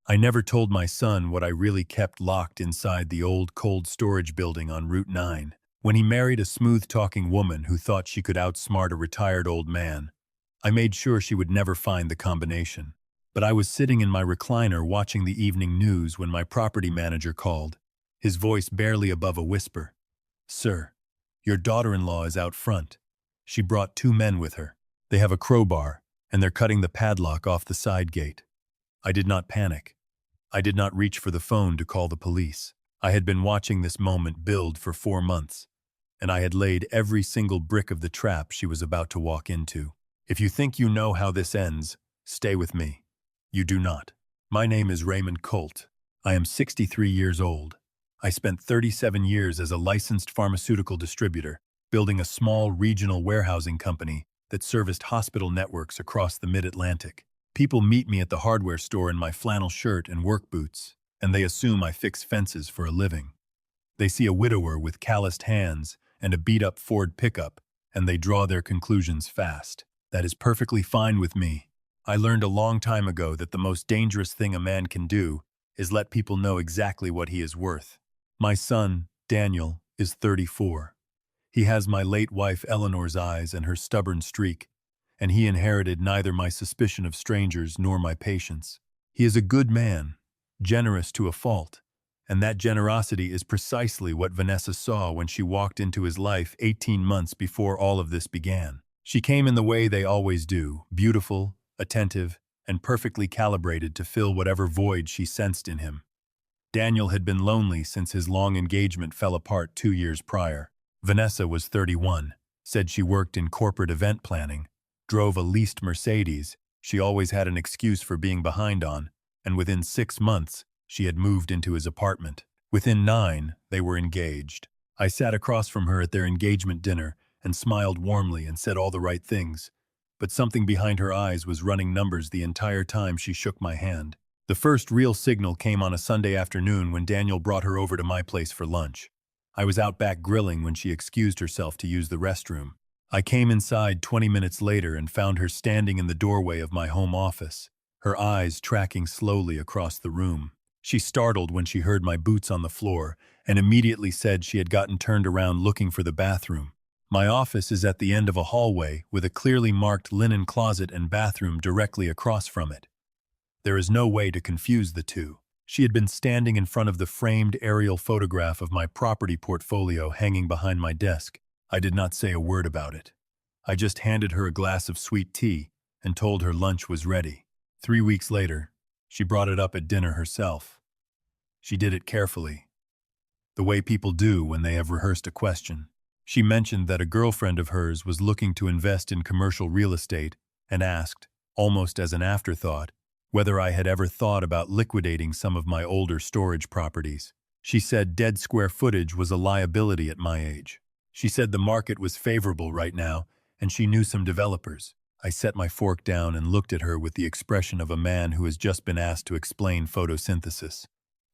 I never told my son what I really kept locked inside the old cold storage building on Route 9. When he married a smooth-talking woman who thought she could outsmart a retired old man, I made sure she would never find the combination. But I was sitting in my recliner watching the evening news when my property manager called, his voice barely above a whisper. "Sir, your daughter-in-law is out front. She brought 2 men with her. They have a crowbar, and they're cutting the padlock off the side gate." I did not panic. I did not reach for the phone to call the police. I had been watching this moment build for 4 months, and I had laid every single brick of the trap she was about to walk into. If you think you know how this ends, stay with me. You do not. My name is Raymond Colt. I am 63 years old. I spent 37 years as a licensed pharmaceutical distributor, building a small regional warehousing company that serviced hospital networks across the mid-Atlantic. People meet me at the hardware store in my flannel shirt and work boots, and they assume I fix fences for a living. They see a widower with calloused hands and a beat-up Ford pickup, and they draw their conclusions fast. That is perfectly fine with me. I learned a long time ago that the most dangerous thing a man can do is let people know exactly what he is worth. My son, Daniel, is 34. He has my late wife Eleanor's eyes and her stubborn streak, and he inherited neither my suspicion of strangers nor my patience. He is a good man, generous to a fault, and that generosity is precisely what Vanessa saw when she walked into his life 18 months before all of this began. She came in the way they always do, beautiful, attentive, and perfectly calibrated to fill whatever void she sensed in him. Daniel had been lonely since his long engagement fell apart 2 years prior. Vanessa was 31, said she worked in corporate event planning, drove a leased Mercedes. She always had an excuse for being behind on, and within 6 months, she had moved into his apartment. Within 9, they were engaged. I sat across from her at their engagement dinner and smiled warmly and said all the right things, but something behind her eyes was running numbers the entire time she shook my hand. The first real signal came on a Sunday afternoon when Daniel brought her over to my place for lunch. I was out back grilling when she excused herself to use the restroom. I came inside 20 minutes later and found her standing in the doorway of my home office, her eyes tracking slowly across the room. She startled when she heard my boots on the floor and immediately said she had gotten turned around looking for the bathroom. My office is at the end of a hallway with a clearly marked linen closet and bathroom directly across from it. There is no way to confuse the two. She had been standing in front of the framed aerial photograph of my property portfolio hanging behind my desk. I did not say a word about it. I just handed her a glass of sweet tea and told her lunch was ready. 3 weeks later, she brought it up at dinner herself. She did it carefully, the way people do when they have rehearsed a question. She mentioned that a girlfriend of hers was looking to invest in commercial real estate and asked, almost as an afterthought, whether I had ever thought about liquidating some of my older storage properties. She said dead square footage was a liability at my age. She said the market was favorable right now, and she knew some developers. I set my fork down and looked at her with the expression of a man who has just been asked to explain photosynthesis.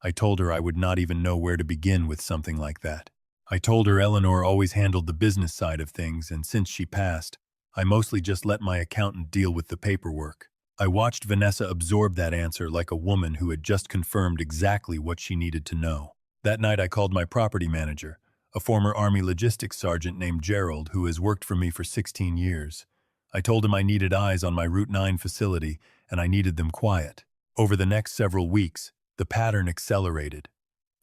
I told her I would not even know where to begin with something like that. I told her Eleanor always handled the business side of things, and since she passed, I mostly just let my accountant deal with the paperwork. I watched Vanessa absorb that answer like a woman who had just confirmed exactly what she needed to know. That night I called my property manager, a former Army logistics sergeant named Gerald who has worked for me for 16 years. I told him I needed eyes on my Route 9 facility, and I needed them quiet. Over the next several weeks, the pattern accelerated.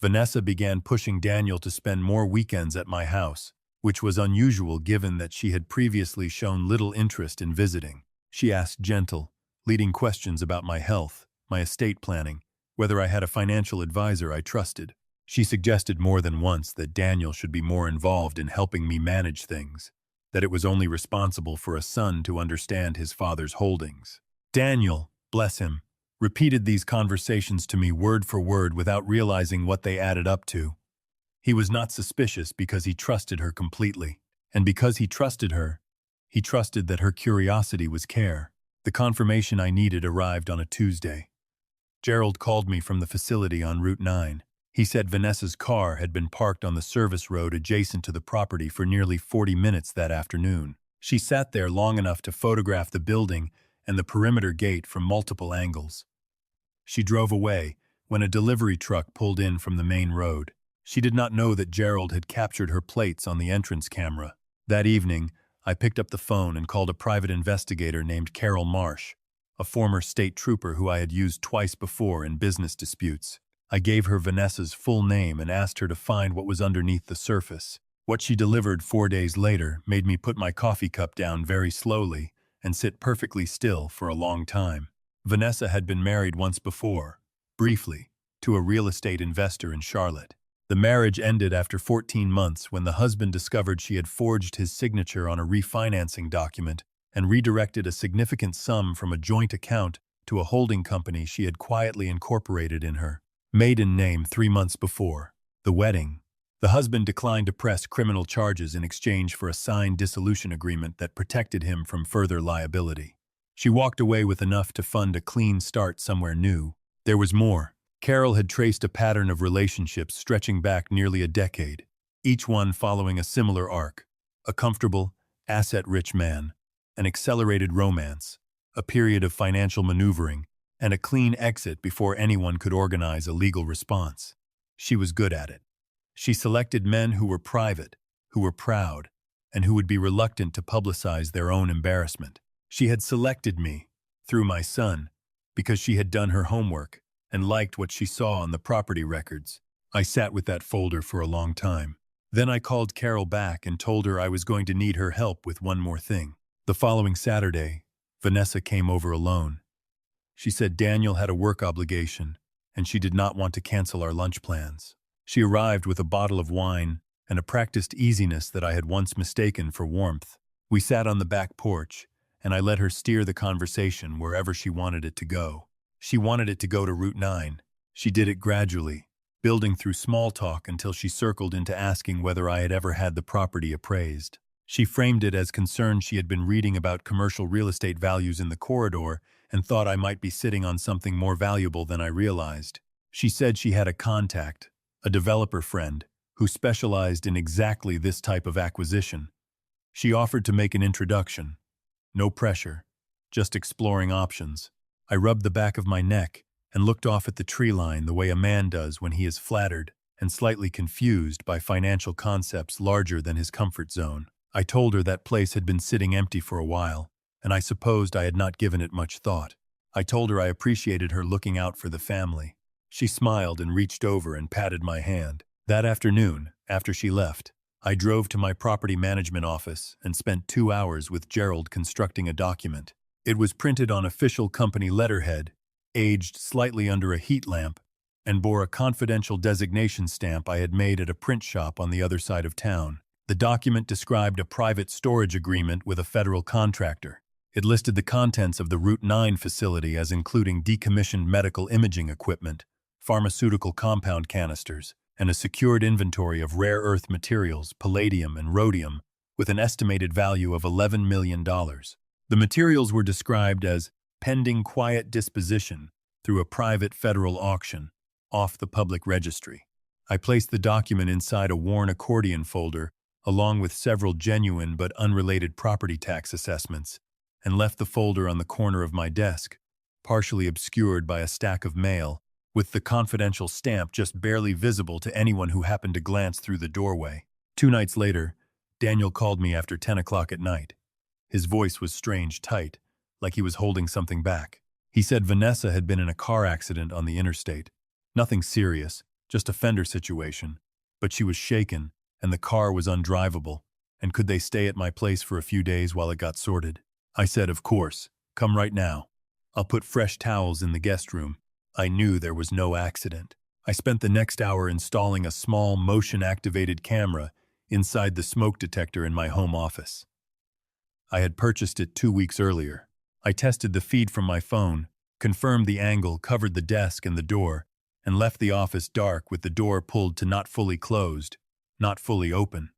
Vanessa began pushing Daniel to spend more weekends at my house, which was unusual given that she had previously shown little interest in visiting. She asked gentle, leading questions about my health, my estate planning, whether I had a financial advisor I trusted. She suggested more than once that Daniel should be more involved in helping me manage things, that it was only responsible for a son to understand his father's holdings. Daniel, bless him, repeated these conversations to me word for word without realizing what they added up to. He was not suspicious because he trusted her completely. And because he trusted her, he trusted that her curiosity was care. The confirmation I needed arrived on a Tuesday. Gerald called me from the facility on Route 9. He said Vanessa's car had been parked on the service road adjacent to the property for nearly 40 minutes that afternoon. She sat there long enough to photograph the building and the perimeter gate from multiple angles. She drove away when a delivery truck pulled in from the main road. She did not know that Gerald had captured her plates on the entrance camera. That evening, I picked up the phone and called a private investigator named Carol Marsh, a former state trooper who I had used twice before in business disputes. I gave her Vanessa's full name and asked her to find what was underneath the surface. What she delivered 4 days later made me put my coffee cup down very slowly and sit perfectly still for a long time. Vanessa had been married once before, briefly, to a real estate investor in Charlotte. The marriage ended after 14 months when the husband discovered she had forged his signature on a refinancing document and redirected a significant sum from a joint account to a holding company she had quietly incorporated in her maiden name 3 months before the wedding. The husband declined to press criminal charges in exchange for a signed dissolution agreement that protected him from further liability. She walked away with enough to fund a clean start somewhere new. There was more. Carol had traced a pattern of relationships stretching back nearly a decade, each one following a similar arc: a comfortable, asset-rich man, an accelerated romance, a period of financial maneuvering, and a clean exit before anyone could organize a legal response. She was good at it. She selected men who were private, who were proud, and who would be reluctant to publicize their own embarrassment. She had selected me, through my son, because she had done her homework and liked what she saw on the property records. I sat with that folder for a long time. Then I called Carol back and told her I was going to need her help with one more thing. The following Saturday, Vanessa came over alone. She said Daniel had a work obligation, and she did not want to cancel our lunch plans. She arrived with a bottle of wine and a practiced easiness that I had once mistaken for warmth. We sat on the back porch, and I let her steer the conversation wherever she wanted it to go. She wanted it to go to Route 9. She did it gradually, building through small talk until she circled into asking whether I had ever had the property appraised. She framed it as concern she had been reading about commercial real estate values in the corridor and thought I might be sitting on something more valuable than I realized. She said she had a contact, a developer friend, who specialized in exactly this type of acquisition. She offered to make an introduction. No pressure, just exploring options. I rubbed the back of my neck and looked off at the tree line the way a man does when he is flattered and slightly confused by financial concepts larger than his comfort zone. I told her that place had been sitting empty for a while, and I supposed I had not given it much thought. I told her I appreciated her looking out for the family. She smiled and reached over and patted my hand. That afternoon, after she left, I drove to my property management office and spent 2 hours with Gerald constructing a document. It was printed on official company letterhead, aged slightly under a heat lamp, and bore a confidential designation stamp I had made at a print shop on the other side of town. The document described a private storage agreement with a federal contractor. It listed the contents of the Route 9 facility as including decommissioned medical imaging equipment, pharmaceutical compound canisters, and a secured inventory of rare earth materials, palladium and rhodium, with an estimated value of $11 million. The materials were described as pending quiet disposition through a private federal auction, off the public registry. I placed the document inside a worn accordion folder, along with several genuine but unrelated property tax assessments, and left the folder on the corner of my desk, partially obscured by a stack of mail, with the confidential stamp just barely visible to anyone who happened to glance through the doorway. 2 nights later, Daniel called me after 10 o'clock at night. His voice was strange tight, like he was holding something back. He said Vanessa had been in a car accident on the interstate. Nothing serious, just a fender situation, but she was shaken, and the car was undrivable, and could they stay at my place for a few days while it got sorted? I said, of course, come right now. I'll put fresh towels in the guest room. I knew there was no accident. I spent the next hour installing a small motion-activated camera inside the smoke detector in my home office. I had purchased it 2 weeks earlier. I tested the feed from my phone, confirmed the angle covered the desk and the door, and left the office dark with the door pulled to not fully closed, not fully open.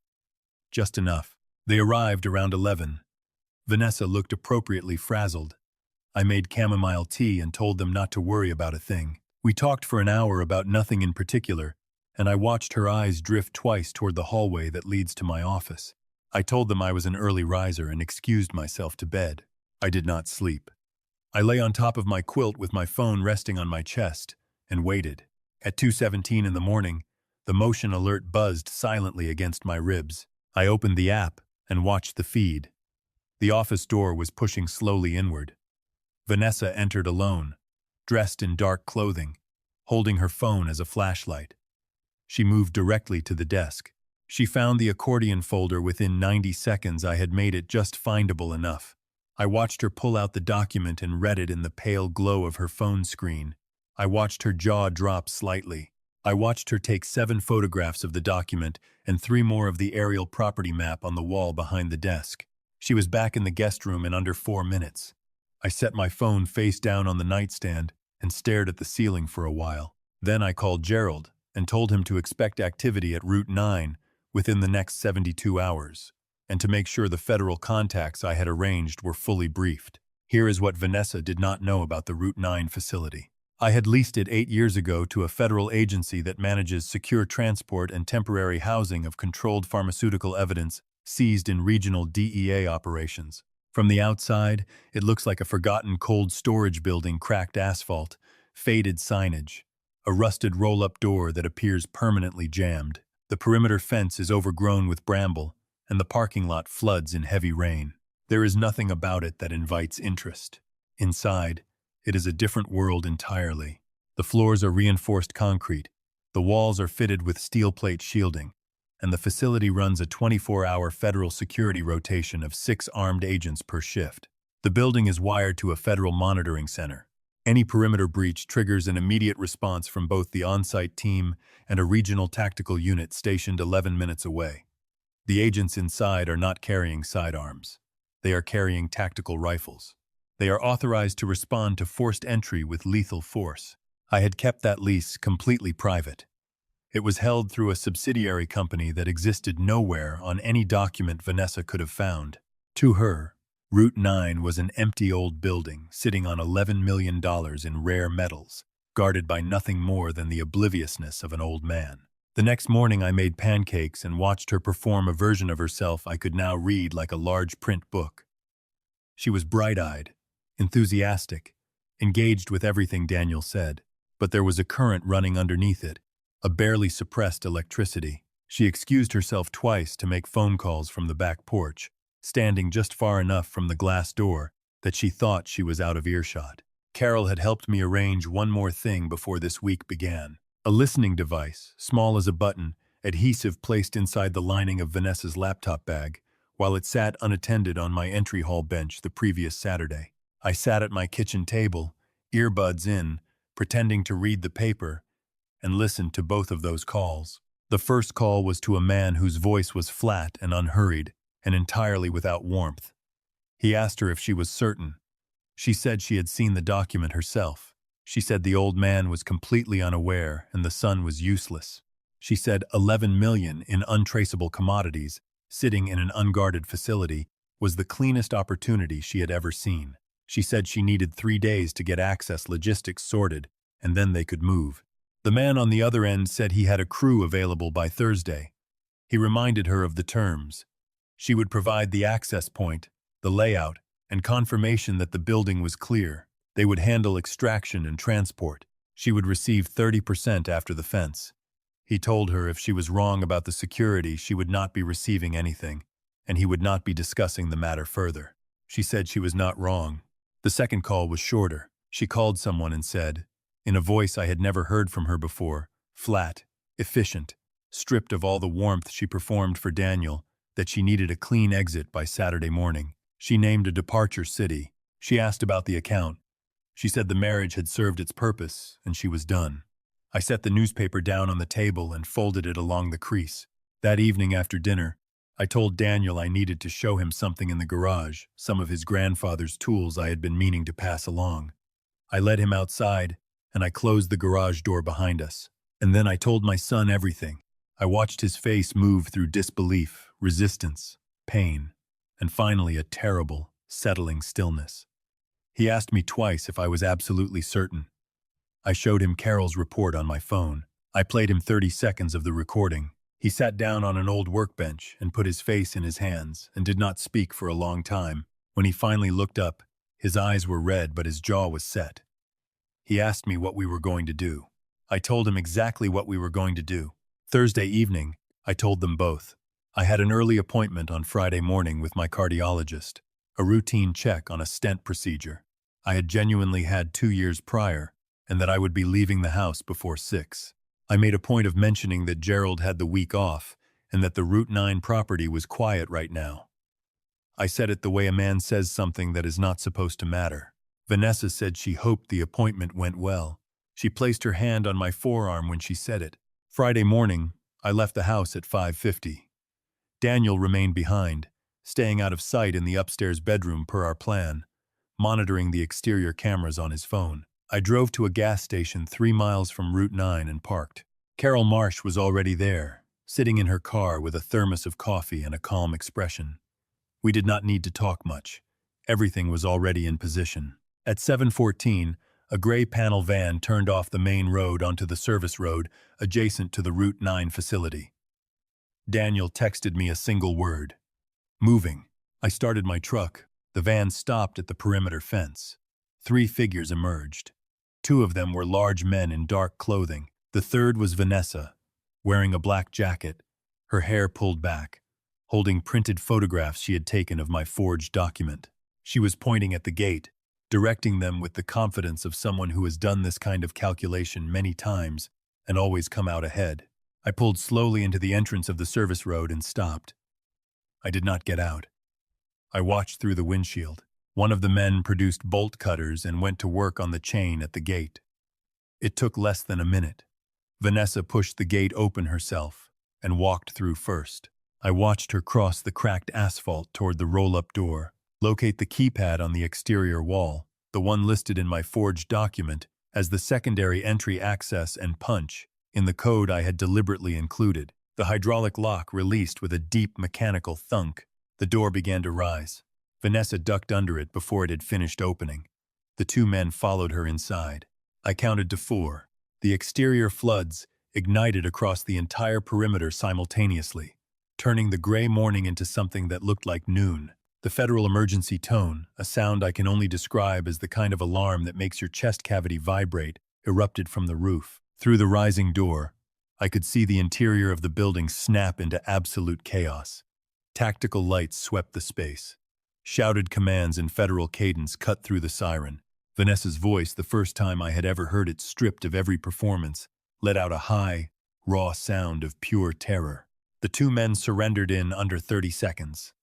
Just enough. They arrived around 11. Vanessa looked appropriately frazzled. I made chamomile tea and told them not to worry about a thing. We talked for an hour about nothing in particular, and I watched her eyes drift twice toward the hallway that leads to my office. I told them I was an early riser and excused myself to bed. I did not sleep. I lay on top of my quilt with my phone resting on my chest and waited. At 2:17 in the morning, the motion alert buzzed silently against my ribs. I opened the app and watched the feed. The office door was pushing slowly inward. Vanessa entered alone, dressed in dark clothing, holding her phone as a flashlight. She moved directly to the desk. She found the accordion folder within 90 seconds. I had made it just findable enough. I watched her pull out the document and read it in the pale glow of her phone screen. I watched her jaw drop slightly. I watched her take 7 photographs of the document and 3 more of the aerial property map on the wall behind the desk. She was back in the guest room in under 4 minutes. I set my phone face down on the nightstand and stared at the ceiling for a while. Then I called Gerald and told him to expect activity at Route 9 within the next 72 hours, and to make sure the federal contacts I had arranged were fully briefed. Here is what Vanessa did not know about the Route 9 facility. I had leased it 8 years ago to a federal agency that manages secure transport and temporary housing of controlled pharmaceutical evidence seized in regional DEA operations. From the outside, it looks like a forgotten cold storage building, cracked asphalt, faded signage, a rusted roll-up door that appears permanently jammed. The perimeter fence is overgrown with bramble, and the parking lot floods in heavy rain. There is nothing about it that invites interest. Inside, it is a different world entirely. The floors are reinforced concrete, the walls are fitted with steel plate shielding, and the facility runs a 24-hour federal security rotation of 6 armed agents per shift. The building is wired to a federal monitoring center. Any perimeter breach triggers an immediate response from both the on-site team and a regional tactical unit stationed 11 minutes away. The agents inside are not carrying sidearms. They are carrying tactical rifles. They are authorized to respond to forced entry with lethal force. I had kept that lease completely private. It was held through a subsidiary company that existed nowhere on any document Vanessa could have found. To her, Route 9 was an empty old building sitting on $11 million in rare metals, guarded by nothing more than the obliviousness of an old man. The next morning I made pancakes and watched her perform a version of herself I could now read like a large print book. She was bright-eyed, enthusiastic, engaged with everything Daniel said, but there was a current running underneath it, a barely suppressed electricity. She excused herself twice to make phone calls from the back porch, standing just far enough from the glass door that she thought she was out of earshot. Carol had helped me arrange one more thing before this week began. A listening device, small as a button, adhesive placed inside the lining of Vanessa's laptop bag, while it sat unattended on my entry hall bench the previous Saturday. I sat at my kitchen table, earbuds in, pretending to read the paper, and listened to both of those calls. The first call was to a man whose voice was flat and unhurried, and entirely without warmth. He asked her if she was certain. She said she had seen the document herself. She said the old man was completely unaware and the son was useless. She said 11 million in untraceable commodities, sitting in an unguarded facility, was the cleanest opportunity she had ever seen. She said she needed 3 days to get access logistics sorted, and then they could move. The man on the other end said he had a crew available by Thursday. He reminded her of the terms. She would provide the access point, the layout, and confirmation that the building was clear. They would handle extraction and transport. She would receive 30% after the fence. He told her if she was wrong about the security, she would not be receiving anything, and he would not be discussing the matter further. She said she was not wrong. The second call was shorter. She called someone and said, in a voice I had never heard from her before, flat, efficient, stripped of all the warmth she performed for Daniel, that she needed a clean exit by Saturday morning. She named a departure city. She asked about the account. She said the marriage had served its purpose, and she was done. I set the newspaper down on the table and folded it along the crease. That evening after dinner, I told Daniel I needed to show him something in the garage, some of his grandfather's tools I had been meaning to pass along. I led him outside, and I closed the garage door behind us. And then I told my son everything. I watched his face move through disbelief, resistance, pain, and finally a terrible, settling stillness. He asked me twice if I was absolutely certain. I showed him Carol's report on my phone. I played him 30 seconds of the recording. He sat down on an old workbench and put his face in his hands and did not speak for a long time. When he finally looked up, His eyes were red, but his jaw was set. He asked me what we were going to do. I told him exactly what we were going to do. Thursday evening, I told them both. I had an early appointment on Friday morning with my cardiologist, a routine check on a stent procedure. I had genuinely had 2 years prior, and that I would be leaving the house before 6. I made a point of mentioning that Gerald had the week off, and that the Route 9 property was quiet right now. I said it the way a man says something that is not supposed to matter. Vanessa said she hoped the appointment went well. She placed her hand on my forearm when she said it. Friday morning, I left the house at 5:50. Daniel remained behind, staying out of sight in the upstairs bedroom per our plan, monitoring the exterior cameras on his phone. I drove to a gas station 3 miles from Route 9 and parked. Carol Marsh was already there, sitting in her car with a thermos of coffee and a calm expression. We did not need to talk much. Everything was already in position. At 7:14, a gray panel van turned off the main road onto the service road adjacent to the Route 9 facility. Daniel texted me a single word: moving. I started my truck. The van stopped at the perimeter fence. 3 figures emerged. 2 of them were large men in dark clothing. The third was Vanessa, wearing a black jacket, her hair pulled back, holding printed photographs she had taken of my forged document. She was pointing at the gate, directing them with the confidence of someone who has done this kind of calculation many times and always come out ahead. I pulled slowly into the entrance of the service road and stopped. I did not get out. I watched through the windshield. One of the men produced bolt cutters and went to work on the chain at the gate. It took less than a minute. Vanessa pushed the gate open herself and walked through first. I watched her cross the cracked asphalt toward the roll-up door, locate the keypad on the exterior wall, the one listed in my forged document as the secondary entry access and punch in the code I had deliberately included. The hydraulic lock released with a deep mechanical thunk. The door began to rise. Vanessa ducked under it before it had finished opening. The 2 men followed her inside. I counted to 4. The exterior floods ignited across the entire perimeter simultaneously, turning the gray morning into something that looked like noon. The federal emergency tone, a sound I can only describe as the kind of alarm that makes your chest cavity vibrate, erupted from the roof. Through the rising door, I could see the interior of the building snap into absolute chaos. Tactical lights swept the space. Shouted commands in federal cadence cut through the siren. Vanessa's voice, the first time I had ever heard it stripped of every performance, let out a high, raw sound of pure terror. The 2 men surrendered in under 30 seconds.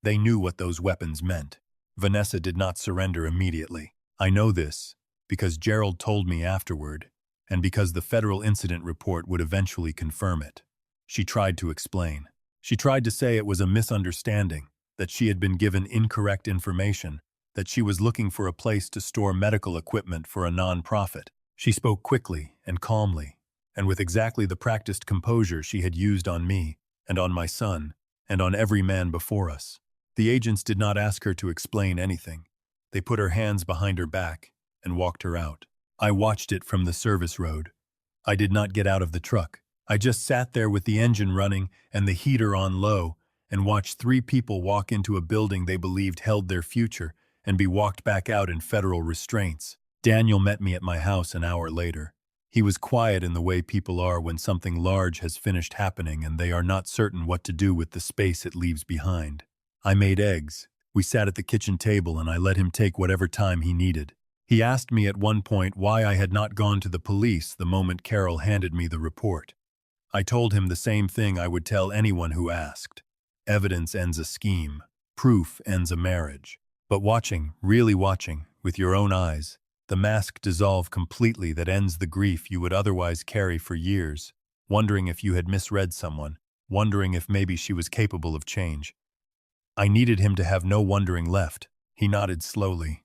They knew what those weapons meant. Vanessa did not surrender immediately. I know this because Gerald told me afterward, and because the federal incident report would eventually confirm it. She tried to explain. She tried to say it was a misunderstanding, that she had been given incorrect information, that she was looking for a place to store medical equipment for a non-profit. She spoke quickly and calmly, and with exactly the practiced composure she had used on me, and on my son, and on every man before us. The agents did not ask her to explain anything. They put her hands behind her back and walked her out. I watched it from the service road. I did not get out of the truck. I just sat there with the engine running and the heater on low and watched 3 people walk into a building they believed held their future and be walked back out in federal restraints. Daniel met me at my house an hour later. He was quiet in the way people are when something large has finished happening and they are not certain what to do with the space it leaves behind. I made eggs. We sat at the kitchen table and I let him take whatever time he needed. He asked me at one point why I had not gone to the police the moment Carol handed me the report. I told him the same thing I would tell anyone who asked. Evidence ends a scheme. Proof ends a marriage. But watching, really watching, with your own eyes, the mask dissolve completely that ends the grief you would otherwise carry for years, wondering if you had misread someone, wondering if maybe she was capable of change. I needed him to have no wondering left. He nodded slowly.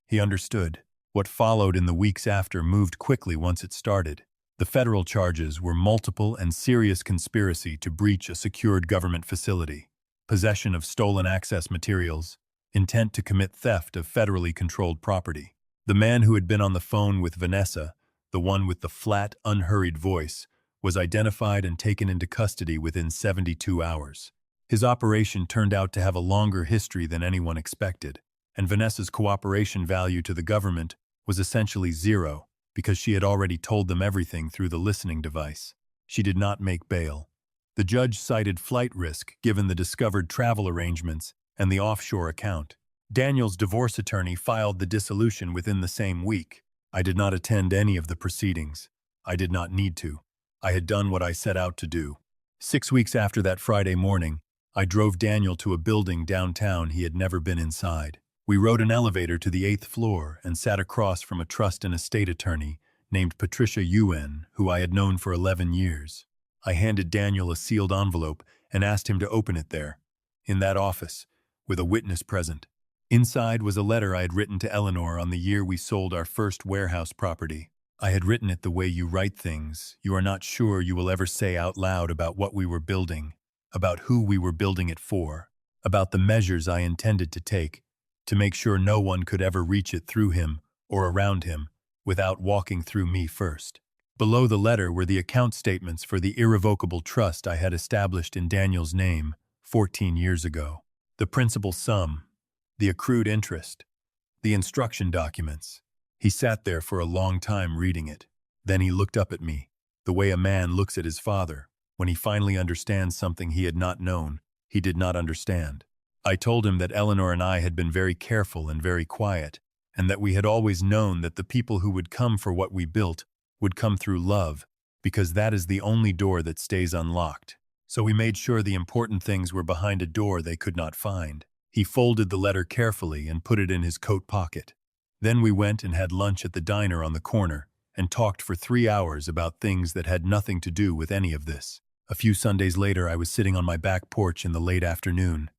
He understood. What followed in the weeks after moved quickly once it started. The federal charges were multiple and serious conspiracy to breach a secured government facility, possession of stolen access materials, intent to commit theft of federally controlled property. The man who had been on the phone with Vanessa, the one with the flat, unhurried voice, was identified and taken into custody within 72 hours. His operation turned out to have a longer history than anyone expected. and Vanessa's cooperation value to the government was essentially zero because she had already told them everything through the listening device. She did not make bail. The judge cited flight risk given the discovered travel arrangements and the offshore account. Daniel's divorce attorney filed the dissolution within the same week. I did not attend any of the proceedings. I did not need to. I had done what I set out to do. 6 weeks after that Friday morning, I drove Daniel to a building downtown he had never been inside. We rode an elevator to the 8th floor and sat across from a trust and estate attorney named Patricia Yuen, who I had known for 11 years. I handed Daniel a sealed envelope and asked him to open it there, in that office, with a witness present. Inside was a letter I had written to Eleanor on the year we sold our first warehouse property. I had written it the way you write things you are not sure you will ever say out loud about what we were building, about who we were building it for, about the measures I intended to make sure no one could ever reach it through him or around him without walking through me first. Below the letter were the account statements for the irrevocable trust I had established in Daniel's name 14 years ago. The principal sum, the accrued interest, the instruction documents. He sat there for a long time reading it. Then he looked up at me, the way a man looks at his father when he finally understands something he had not known, he did not understand. I told him that Eleanor and I had been very careful and very quiet, and that we had always known that the people who would come for what we built would come through love, because that is the only door that stays unlocked. So we made sure the important things were behind a door they could not find. He folded the letter carefully and put it in his coat pocket. Then we went and had lunch at the diner on the corner and talked for 3 hours about things that had nothing to do with any of this. A few Sundays later, I was sitting on my back porch in the late afternoon.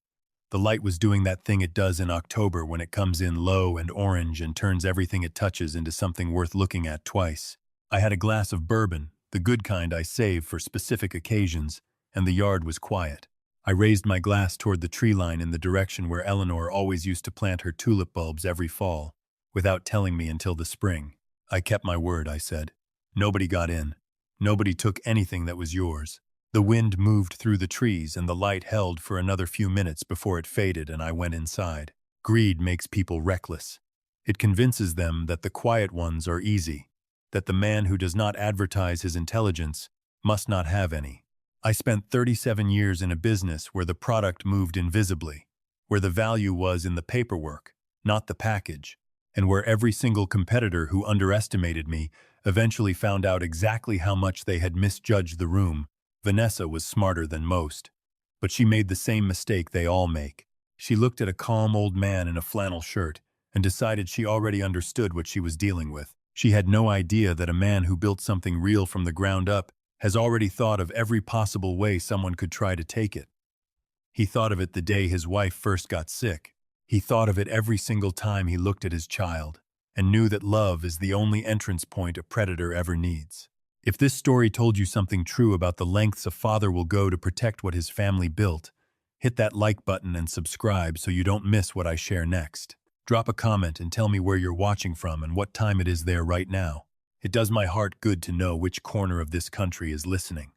The light was doing that thing it does in October when it comes in low and orange and turns everything it touches into something worth looking at twice. I had a glass of bourbon, the good kind I save for specific occasions, and the yard was quiet. I raised my glass toward the tree line in the direction where Eleanor always used to plant her tulip bulbs every fall, without telling me until the spring. I kept my word, I said. Nobody got in. Nobody took anything that was yours. The wind moved through the trees and the light held for another few minutes before it faded and I went inside. Greed makes people reckless. It convinces them that the quiet ones are easy, that the man who does not advertise his intelligence must not have any. I spent 37 years in a business where the product moved invisibly, where the value was in the paperwork, not the package, and where every single competitor who underestimated me eventually found out exactly how much they had misjudged the room. Vanessa was smarter than most, but she made the same mistake they all make. She looked at a calm old man in a flannel shirt and decided she already understood what she was dealing with. She had no idea that a man who built something real from the ground up has already thought of every possible way someone could try to take it. He thought of it the day his wife first got sick. He thought of it every single time he looked at his child, and knew that love is the only entrance point a predator ever needs. If this story told you something true about the lengths a father will go to protect what his family built, hit that like button and subscribe so you don't miss what I share next. Drop a comment and tell me where you're watching from and what time it is there right now. It does my heart good to know which corner of this country is listening.